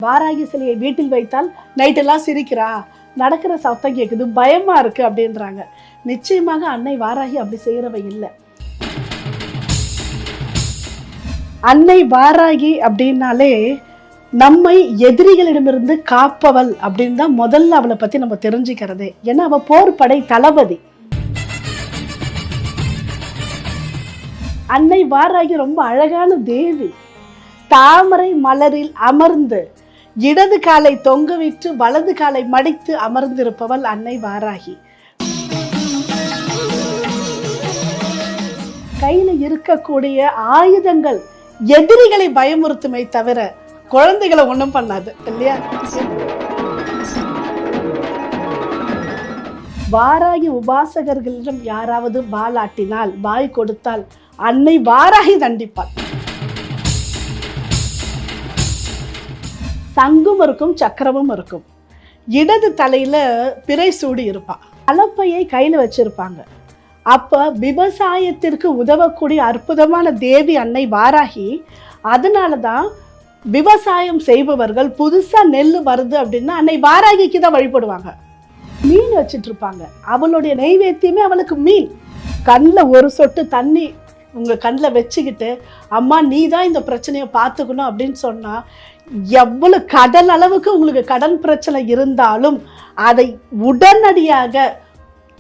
வாராகி சிலையை வீட்டில் வைத்தால் நைட்டெல்லாம் சிரிக்கிறா, நடக்கிற சத்தம் கேட்குது, பயமா இருக்கு அப்படின்றாங்க. நிச்சயமாக அன்னை வாராகி அப்படி செய்யறவ இல்லை. அன்னை வாராகி அப்படின்னாலே நம்மை எதிரிகளிடமிருந்து காப்பவள் அப்படின்னு தான் முதல்ல அவளை பத்தி நம்ம தெரிஞ்சுக்கிறதே. ஏன்னா அவ போர் படை தளபதி. அன்னை வாராகி ரொம்ப அழகான தேவி. தாமரை மலரில் அமர்ந்து இடது காலை தொங்கவிட்டு வலது காலை மடித்து அமர்ந்திருப்பவள் அன்னை வாராகி. கையில இருக்கக்கூடிய ஆயுதங்கள் எதிரிகளை பயமுறுத்துமே தவிர குழந்தைகளை ஒண்ணும் பண்ணாது இல்லையா? வாராகி உபாசகர்களிடம் யாராவது வாலாட்டினால், வாய் கொடுத்தால் அன்னை வாராகி தண்டிப்பாள். சங்கும் இருக்கும், சக்கரமும் இருக்கும். இடது தலையில பிறை சூடி இருப்பான். கலப்பையை கையில வச்சிருப்பாங்க. அப்ப விவசாயத்திற்கு உதவக்கூடிய அற்புதமான தேவி அன்னை வாராகி. அதனாலதான் விவசாயம் செய்பவர்கள் புதுசா நெல் வருது அப்படின்னா அன்னை வாராகிக்கு தான் வழிபடுவாங்க. மீன் வச்சிட்டு இருப்பாங்க. அவளுடைய நெய்வேத்தியமே அவளுக்கு மீன். கண்ணில் ஒரு சொட்டு தண்ணி உங்க கண்ணில் வச்சுக்கிட்டு, அம்மா நீ தான் இந்த பிரச்சனையை பார்த்துக்கணும் அப்படின்னு சொன்னா, எவ்வளவு கடல் அளவுக்கு உங்களுக்கு கடன் பிரச்சனை இருந்தாலும் அதை உடனடியாக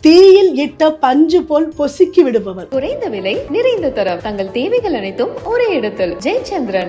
தீயில் இட்ட பஞ்சு போல் பொசுக்கி விடுபவர். குறைந்த விலை, நிறைந்த தரம், தங்கள் தேவைகள் அனைத்தும் ஒரே இடத்தில். ஜெயச்சந்திரன்.